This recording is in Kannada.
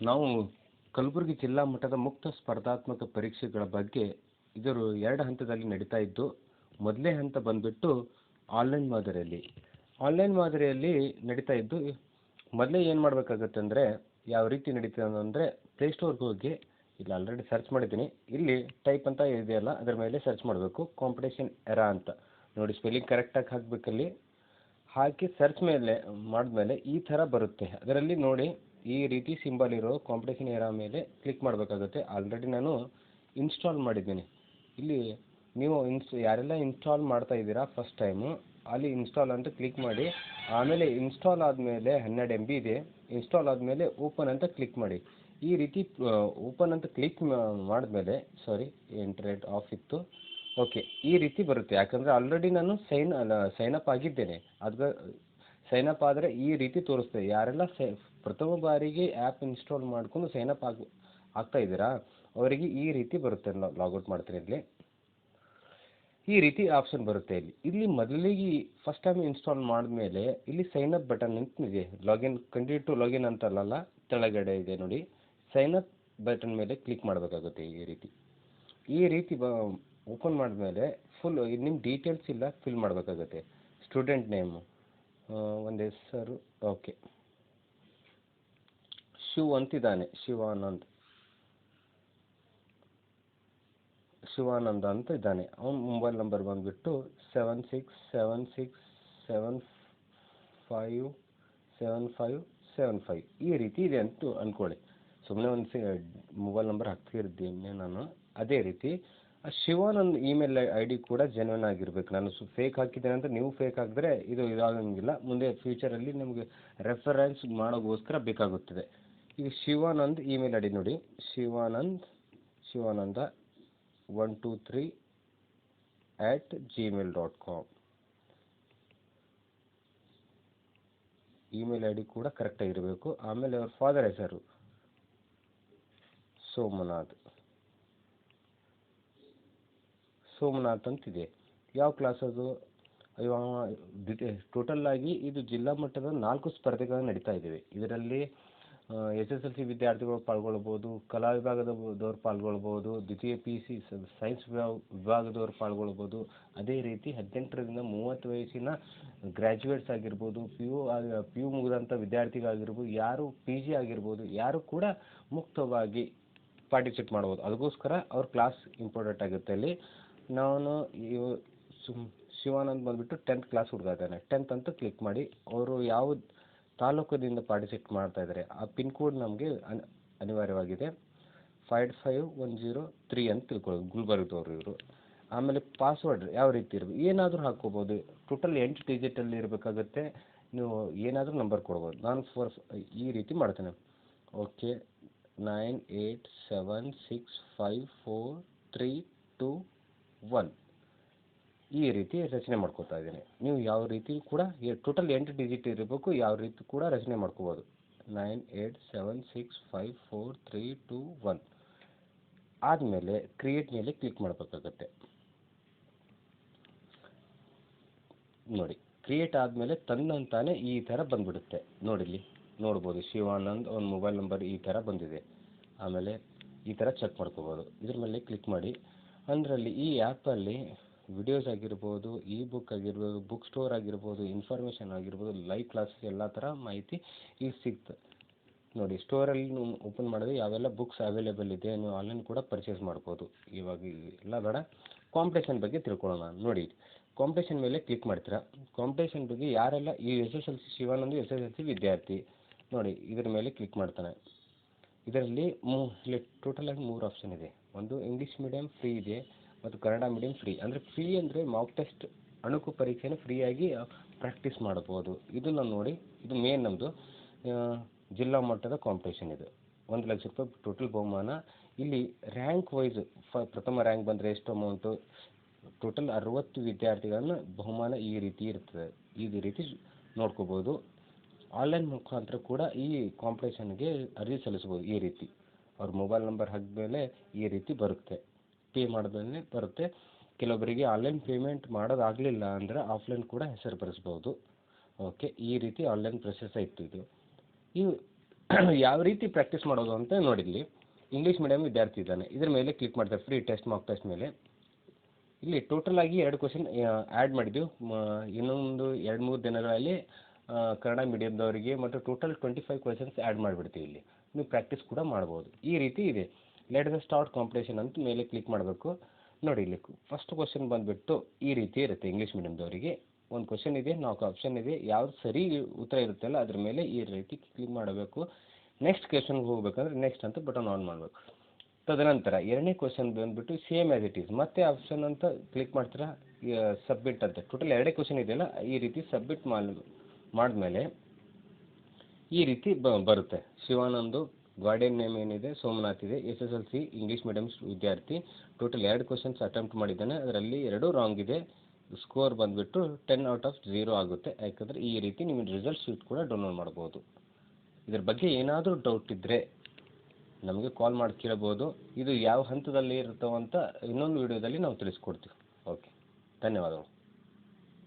ನಾವು ಕಲಬುರಗಿ ಜಿಲ್ಲಾ ಮಟ್ಟದ ಮುಕ್ತ ಸ್ಪರ್ಧಾತ್ಮಕ ಪರೀಕ್ಷೆಗಳ ಬಗ್ಗೆ ಇದರ 2 ಹಂತದಲ್ಲಿ ನಡೀತಾ ಇದ್ದು, ಮೊದಲನೇ ಹಂತ ಬಂದುಬಿಟ್ಟು ಆನ್ಲೈನ್ ಮಾದರಿಯಲ್ಲಿ ನಡೀತಾ ಇದ್ದು, ಮೊದಲೇ ಏನು ಮಾಡಬೇಕಾಗುತ್ತೆ ಅಂದರೆ, ಯಾವ ರೀತಿ ನಡೀತದೆ ಅಂದರೆ, ಪ್ಲೇಸ್ಟೋರ್ಗೆ ಹೋಗಿ, ಇಲ್ಲಿ ಆಲ್ರೆಡಿ ಸರ್ಚ್ ಮಾಡಿದ್ದೀನಿ, ಇಲ್ಲಿ ಟೈಪ್ ಅಂತ ಇದೆಯಲ್ಲ ಅದರ ಮೇಲೆ ಸರ್ಚ್ ಮಾಡಬೇಕು, ಕಾಂಪಿಟೇಷನ್ ಎರಾ ಅಂತ ನೋಡಿ, ಸ್ಪೆಲ್ಲಿಂಗ್ ಕರೆಕ್ಟಾಗಿ ಹಾಕಬೇಕಲ್ಲಿ. ಹಾಕಿ ಸರ್ಚ್ ಮಾಡಿದ್ಮೇಲೆ ಈ ಥರ ಬರುತ್ತೆ. ಅದರಲ್ಲಿ ನೋಡಿ, ಈ ರೀತಿ ಸಿಂಬಲ್ ಇರೋ ಕಾಂಪಿಟೇಷನ್ ಎರಾ ಮೇಲೆ ಕ್ಲಿಕ್ ಮಾಡಬೇಕಾಗುತ್ತೆ. ಆಲ್ರೆಡಿ ನಾನು ಇನ್ಸ್ಟಾಲ್ ಮಾಡಿದ್ದೀನಿ. ಇಲ್ಲಿ ನೀವು ಯಾರೆಲ್ಲ ಇನ್ಸ್ಟಾಲ್ ಮಾಡ್ತಾ ಇದ್ದೀರಾ ಫಸ್ಟ್ ಟೈಮು, ಅಲ್ಲಿ ಇನ್ಸ್ಟಾಲ್ ಅಂತ ಕ್ಲಿಕ್ ಮಾಡಿ. ಆಮೇಲೆ ಇನ್ಸ್ಟಾಲ್ ಆದಮೇಲೆ 12 MB ಇದೆ. ಇನ್ಸ್ಟಾಲ್ ಆದಮೇಲೆ ಓಪನ್ ಅಂತ ಕ್ಲಿಕ್ ಮಾಡಿ. ಈ ರೀತಿ ಓಪನ್ ಅಂತ ಕ್ಲಿಕ್ ಮಾಡಿದ್ಮೇಲೆ, ಇಂಟರ್ನೆಟ್ ಆಫ್ ಇತ್ತು, ಓಕೆ, ಈ ರೀತಿ ಬರುತ್ತೆ. ಯಾಕಂದರೆ ಆಲ್ರೆಡಿ ನಾನು ಸೈನ್ ಅಪ್ ಆಗಿದ್ದೇನೆ. ಸೈನ್ ಅಪ್ ಆದರೆ ಈ ರೀತಿ ತೋರಿಸ್ತದೆ. ಯಾರೆಲ್ಲ ಪ್ರಥಮ ಬಾರಿಗೆ ಆ್ಯಪ್ ಇನ್ಸ್ಟಾಲ್ ಮಾಡ್ಕೊಂಡು ಸೈನ್ ಅಪ್ ಆಗ್ತಾ ಇದ್ದೀರಾ, ಅವರಿಗೆ ಈ ರೀತಿ ಬರುತ್ತೆ. ಲಾಗೌಟ್ ಮಾಡ್ತೀನಿ. ಈ ರೀತಿ ಆಪ್ಷನ್ ಬರುತ್ತೆ. ಇಲ್ಲಿ ಮೊದಲಿಗೆ ಫಸ್ಟ್ ಟೈಮ್ ಇನ್ಸ್ಟಾಲ್ ಮಾಡಿದ್ಮೇಲೆ ಇಲ್ಲಿ ಸೈನ್ ಅಪ್ ಬಟನ್ ಅಂತ ಇದೆ. ಕಂಟಿನ್ಯೂ ಟು ಲಾಗಿನ್ ಅಂತಲ್ಲ, ಕೆಳಗಡೆ ಇದೆ ನೋಡಿ, ಸೈನ್ ಅಪ್ ಬಟನ್ ಮೇಲೆ ಕ್ಲಿಕ್ ಮಾಡಬೇಕಾಗುತ್ತೆ. ಈ ರೀತಿ ಓಪನ್ ಮಾಡಿದ್ಮೇಲೆ ಫುಲ್ ನಿಮ್ಮ ಡೀಟೇಲ್ಸ್ ಇಲ್ಲ ಫಿಲ್ ಮಾಡಬೇಕಾಗುತ್ತೆ. ಸ್ಟೂಡೆಂಟ್ ನೇಮು, ಒಂದು ಹೆಸರು, ಓಕೆ, ಅಂತಿದ್ದಾನೆ, ಶಿವಾನಂದ ಅಂತ ಇದ್ದಾನೆ. ಅವನ ಮೊಬೈಲ್ ನಂಬರ್ ಬಂದುಬಿಟ್ಟು 7676757575. ಈ ರೀತಿ ಇದೆ ಅಂತ ಅಂದ್ಕೊಳ್ಳಿ. ಸುಮ್ಮನೆ ಒಂದು ಮೊಬೈಲ್ ನಂಬರ್ ಹಾಕ್ತಿರ್ತೀನಿ ನಾನು. ಅದೇ ರೀತಿ ಶಿವಾನಂದ್ ಇಮೇಲ್ ID ಕೂಡ ಜೆನ್ಯೂನ್ ಆಗಿರಬೇಕು. ನಾನು ಫೇಕ್ ಹಾಕಿದ್ದೇನೆ ಅಂತ ನೀವು ಫೇಕ್ ಹಾಕಿದ್ರೆ ಇದು ಇದಾಗಂಗಿಲ್ಲ. ಮುಂದೆ ಫ್ಯೂಚರಲ್ಲಿ ನಿಮಗೆ ರೆಫರೆನ್ಸ್ ಮಾಡೋಕ್ಕೋಸ್ಕರ ಬೇಕಾಗುತ್ತದೆ. ಈಗ ಶಿವಾನಂದ್ ಇಮೇಲ್ ID ನೋಡಿ, ಶಿವಾನಂದ 123@gmail.com. ಇಮೇಲ್ ID ಕೂಡ ಕರೆಕ್ಟಾಗಿರಬೇಕು. ಆಮೇಲೆ ಅವ್ರ ಫಾದರ್ ಹೆಸರು ಸೋಮನಾಥ್ ಅಂತಿದೆ. ಯಾವ ಕ್ಲಾಸ್ ಅದು? ಟೋಟಲ್ ಆಗಿ ಇದು ಜಿಲ್ಲಾ ಮಟ್ಟದ 4 ಸ್ಪರ್ಧೆಗಳು ನಡೀತಾ ಇದ್ದಾವೆ. ಇದರಲ್ಲಿ SSLC ವಿದ್ಯಾರ್ಥಿಗಳು ಪಾಲ್ಗೊಳ್ಬೋದು, ಕಲಾ ವಿಭಾಗದವರು ಪಾಲ್ಗೊಳ್ಬೋದು, ದ್ವಿತೀಯ PUC ಸೈನ್ಸ್ ವಿಭಾಗದವರು ಪಾಲ್ಗೊಳ್ಬೋದು. ಅದೇ ರೀತಿ 18ರಿಂದ 30 ವಯಸ್ಸಿನ ಗ್ರ್ಯಾಜುಯೇಟ್ಸ್ ಆಗಿರ್ಬೋದು, PU ಮುಗಿದಂಥ ವಿದ್ಯಾರ್ಥಿಗಳಾಗಿರ್ಬೋದು, ಯಾರು PG ಆಗಿರ್ಬೋದು, ಯಾರು ಕೂಡ ಮುಕ್ತವಾಗಿ ಪಾರ್ಟಿಸಿಪೇಟ್ ಮಾಡ್ಬೋದು. ಅದಕ್ಕೋಸ್ಕರ ಅವ್ರ ಕ್ಲಾಸ್ ಇಂಪಾರ್ಟೆಂಟ್ ಆಗುತ್ತೆ. ಅಲ್ಲಿ ನಾನು ಶಿವಾನಂದ್ ಬಂದುಬಿಟ್ಟು 10th ಕ್ಲಾಸ್ ಹುಡುಗ ಇದ್ದಾನೆ. 10th ಅಂತ ಕ್ಲಿಕ್ ಮಾಡಿ, ಅವರು ಯಾವ ತಾಲೂಕದಿಂದ ಪಾರ್ಟಿಸಿಪೇಟ್ ಮಾಡ್ತಾ ಇದ್ದಾರೆ ಆ ಪಿನ್ ಕೋಡ್ ನಮಗೆ ಅನಿವಾರ್ಯವಾಗಿದೆ. 55103 ಅಂತ ತಿಳ್ಕೊಳ್ಳಿ, ಗುಲ್ಬರ್ಗದವರು ಇವರು. ಆಮೇಲೆ ಪಾಸ್ವರ್ಡ್ ಯಾವ ರೀತಿ ಇರಬೇಕು, ಏನಾದರೂ ಹಾಕ್ಕೋಬೋದು. ಟೋಟಲ್ 8 ಡಿಜಿಟಲ್ಲಿ ಇರಬೇಕಾಗುತ್ತೆ. ನೀವು ಏನಾದರೂ ನಂಬರ್ ಕೊಡ್ಬೋದು. ನಾನು ಈ ರೀತಿ ಮಾಡ್ತೇನೆ. ಓಕೆ, 98765432 ಈ ರೀತಿ ರಚನೆ ಮಾಡ್ಕೋತಾ ಇದ್ದೀನಿ. ನೀವು ಯಾವ ರೀತಿ ಕೂಡ ಟೋಟಲ್ 8 ಡಿಜಿಟ್ ಇರಬೇಕು, ಯಾವ ರೀತಿ ಕೂಡ ರಚನೆ ಮಾಡ್ಕೋಬೋದು. 98765432 ಆದಮೇಲೆ ಕ್ರಿಯೇಟ್ ಮೇಲೆ ಕ್ಲಿಕ್ ಮಾಡಬೇಕಾಗತ್ತೆ. ನೋಡಿ, ಕ್ರಿಯೇಟ್ ಆದಮೇಲೆ ತನ್ನಂತಾನೆ ಈ ಥರ ಬಂದ್ಬಿಡುತ್ತೆ. ನೋಡಿಲ್ಲಿ ನೋಡ್ಬೋದು, ಶಿವಾನಂದ್ ಅವನ ಮೊಬೈಲ್ ನಂಬರ್ ಈ ಥರ ಬಂದಿದೆ. ಆಮೇಲೆ ಈ ಥರ ಚೆಕ್ ಮಾಡ್ಕೋಬೋದು. ಇದ್ರ ಮೇಲೆ ಕ್ಲಿಕ್ ಮಾಡಿ. ಅದರಲ್ಲಿ ಈ ಆ್ಯಪಲ್ಲಿ ವಿಡಿಯೋಸ್ ಆಗಿರ್ಬೋದು, ಬುಕ್ ಆಗಿರ್ಬೋದು, ಬುಕ್ ಸ್ಟೋರ್ ಆಗಿರ್ಬೋದು, ಇನ್ಫಾರ್ಮೇಷನ್ ಆಗಿರ್ಬೋದು, ಲೈವ್ ಕ್ಲಾಸಸ್ ಎಲ್ಲ ಥರ ಮಾಹಿತಿ ಈಗ ಸಿಗ್ತದೆ. ನೋಡಿ, ಸ್ಟೋರಲ್ಲಿ ನೀವು ಓಪನ್ ಮಾಡಿದ್ರೆ ಯಾವೆಲ್ಲ ಬುಕ್ಸ್ ಅವೈಲೇಬಲ್ ಇದೆ, ನೀವು ಆನ್ಲೈನ್ ಕೂಡ ಪರ್ಚೇಸ್ ಮಾಡ್ಬೋದು. ಇವಾಗ ಎಲ್ಲ ಬೇಡ, ಕಾಂಪಿಟೇಷನ್ ಬಗ್ಗೆ ತಿಳ್ಕೊಳ್ಳೋಣ. ನೋಡಿ, ಕಾಂಪಿಟೇಷನ್ ಮೇಲೆ ಕ್ಲಿಕ್ ಮಾಡ್ತೀರಾ. ಕಾಂಪಿಟೇಷನ್ ಬಗ್ಗೆ ಯಾರೆಲ್ಲ ಈ SSLC ಶಿವಾನಂದ್ SSLC ವಿದ್ಯಾರ್ಥಿ ನೋಡಿ, ಇದರ ಮೇಲೆ ಕ್ಲಿಕ್ ಮಾಡ್ತಾನೆ. ಇದರಲ್ಲಿ ಇಲ್ಲಿ ಟೋಟಲ್ ಆಗಿ 3 ಆಪ್ಷನ್ ಇದೆ. ಒಂದು ಇಂಗ್ಲೀಷ್ ಮೀಡಿಯಂ ಫ್ರೀ ಇದೆ, ಮತ್ತು ಕನ್ನಡ ಮೀಡಿಯಂ ಫ್ರೀ. ಅಂದರೆ ಫ್ರೀ ಅಂದರೆ ಮಾಕ್ ಟೆಸ್ಟ್ ಅಣುಕು ಪರೀಕ್ಷೆನ ಫ್ರೀಯಾಗಿ ಪ್ರಾಕ್ಟೀಸ್ ಮಾಡ್ಬೋದು. ಇದು ನಾನು ನೋಡಿ, ಇದು ಮೇನ್ ನಮ್ಮದು ಜಿಲ್ಲಾ ಮಟ್ಟದ ಕಾಂಪಿಟೇಷನ್. ಇದು 1 ಲಕ್ಷ ರೂಪಾಯಿ ಟೋಟಲ್ ಬಹುಮಾನ. ಇಲ್ಲಿ ರ್ಯಾಂಕ್ ವೈಸ್ ಪ್ರಥಮ ರ್ಯಾಂಕ್ ಬಂದರೆ ಎಷ್ಟು ಅಮೌಂಟು, ಟೋಟಲ್ 60 ವಿದ್ಯಾರ್ಥಿಗಳನ್ನ ಬಹುಮಾನ ಈ ರೀತಿ ಇರ್ತದೆ. ಈ ರೀತಿ ನೋಡ್ಕೋಬೋದು. ಆನ್ಲೈನ್ ಮುಖಾಂತರ ಕೂಡ ಈ ಕಾಂಪಿಟೇಷನ್ಗೆ ಅರ್ಜಿ ಸಲ್ಲಿಸ್ಬೋದು. ಈ ರೀತಿ ಅವ್ರ ಮೊಬೈಲ್ ನಂಬರ್ ಹಾಕಿದ್ಮೇಲೆ ಈ ರೀತಿ ಬರುತ್ತೆ, ಪೇ ಮಾಡಿದ್ಮೇಲೆ ಬರುತ್ತೆ. ಕೆಲವೊಬ್ಬರಿಗೆ ಆನ್ಲೈನ್ ಪೇಮೆಂಟ್ ಮಾಡೋದಾಗಲಿಲ್ಲ ಅಂದರೆ ಆಫ್ಲೈನ್ ಕೂಡ ಹೆಸರು ಬರೆಸ್ಬೋದು. ಓಕೆ, ಈ ರೀತಿ ಆನ್ಲೈನ್ ಪ್ರೊಸೆಸ್ ಇತ್ತು. ಇದು ಯಾವ ರೀತಿ ಪ್ರಾಕ್ಟೀಸ್ ಮಾಡೋದು ಅಂತ ನೋಡಿಲ್ಲಿ ಇಂಗ್ಲೀಷ್ ಮೀಡಿಯಂ ವಿದ್ಯಾರ್ಥಿ ಇದ್ದಾನೆ. ಇದ್ರ ಮೇಲೆ ಕ್ಲಿಕ್ ಮಾಡ್ತಾರೆ ಫ್ರೀ ಟೆಸ್ಟ್ ಮಾರ್ಕ್ ಟೆಸ್ಟ್ ಮೇಲೆ. ಇಲ್ಲಿ ಟೋಟಲ್ ಆಗಿ 2 ಕ್ವಶನ್ ಆ್ಯಡ್ ಮಾಡಿದ್ದೆವು. ಇನ್ನೊಂದು 2-3 ದಿನಗಳಲ್ಲಿ ಕನ್ನಡ ಮೀಡಿಯಮ್ದವರಿಗೆ ಮತ್ತು ಟೋಟಲ್ 25 ಕ್ವಶನ್ಸ್ ಆ್ಯಡ್ ಮಾಡಿಬಿಡ್ತೀವಿ. ಇಲ್ಲಿ ನೀವು ಪ್ರಾಕ್ಟೀಸ್ ಕೂಡ ಮಾಡ್ಬೋದು. ಈ ರೀತಿ ಇದೆ. ಲೆಟ್ ದ ಸ್ಟಾರ್ಟ್ ಕಾಂಪಿಟೇಷನ್ ಅಂತ ಮೇಲೆ ಕ್ಲಿಕ್ ಮಾಡಬೇಕು. ನೋಡಿ ಇಲ್ಲಿ ಫಸ್ಟ್ ಕ್ವಶನ್ ಬಂದುಬಿಟ್ಟು ಈ ರೀತಿ ಇರುತ್ತೆ. ಇಂಗ್ಲೀಷ್ ಮೀಡಿಯಮ್ದವರಿಗೆ ಒಂದು ಕ್ವಶನ್ ಇದೆ, 4 ಆಪ್ಷನ್ ಇದೆ. ಯಾವ್ದು ಸರಿ ಉತ್ತರ ಇರುತ್ತಲ್ಲ ಅದ್ರ ಮೇಲೆ ಈ ರೀತಿ ಕ್ಲಿಕ್ ಮಾಡಬೇಕು. ನೆಕ್ಸ್ಟ್ ಕ್ವಶನ್ಗೆ ಹೋಗ್ಬೇಕಂದ್ರೆ ನೆಕ್ಸ್ಟ್ ಅಂತ ಬಟನ್ ಆನ್ ಮಾಡಬೇಕು. ತದನಂತರ 2ನೇ ಕ್ವಶನ್ ಬಂದುಬಿಟ್ಟು ಸೇಮ್ ಆ್ಯಸ್ ಇಟ್ ಈಸ್ ಮತ್ತೆ ಆಪ್ಷನ್ ಅಂತ ಕ್ಲಿಕ್ ಮಾಡ್ತೀರಾ, ಸಬ್ಮಿಟ್ ಅಂತ. ಟೋಟಲ್ 2 ಕ್ವಶನ್ ಇದೆಯಲ್ಲ, ಈ ರೀತಿ ಸಬ್ಮಿಟ್ ಮಾಡಿದ್ಮೇಲೆ ಈ ರೀತಿ ಬರುತ್ತೆ. ಶಿವಾನಂದು ಗಾರ್ಡಿಯನ್ ನೇಮ್ ಏನಿದೆ ಸೋಮನಾಥ್ ಇದೆ, SSLC ಇಂಗ್ಲೀಷ್ ಮೀಡಿಯಮ್ ವಿದ್ಯಾರ್ಥಿ. ಟೋಟಲ್ 2 ಕ್ವಶನ್ಸ್ ಅಟೆಂಪ್ಟ್ ಮಾಡಿದ್ದಾನೆ, ಅದರಲ್ಲಿ 2 ರಾಂಗ್ ಇದೆ. ಸ್ಕೋರ್ ಬಂದುಬಿಟ್ಟು 10/0 ಆಗುತ್ತೆ. ಯಾಕಂದರೆ ಈ ರೀತಿ ನಿಮ್ಮ ರಿಸಲ್ಟ್ ಶೀಟ್ ಕೂಡ ಡೌನ್ಲೋಡ್ ಮಾಡ್ಬೋದು. ಇದ್ರ ಬಗ್ಗೆ ಏನಾದರೂ ಡೌಟ್ ಇದ್ದರೆ ನಮಗೆ ಕಾಲ್ ಮಾಡಿ ಕೇಳ್ಬೋದು. ಇದು ಯಾವ ಹಂತದಲ್ಲಿ ಇರುತ್ತೋ ಅಂತ ಇನ್ನೊಂದು ವಿಡಿಯೋದಲ್ಲಿ ನಾವು ತಿಳಿಸ್ಕೊಡ್ತೀವಿ. ಓಕೆ, ಧನ್ಯವಾದಗಳು.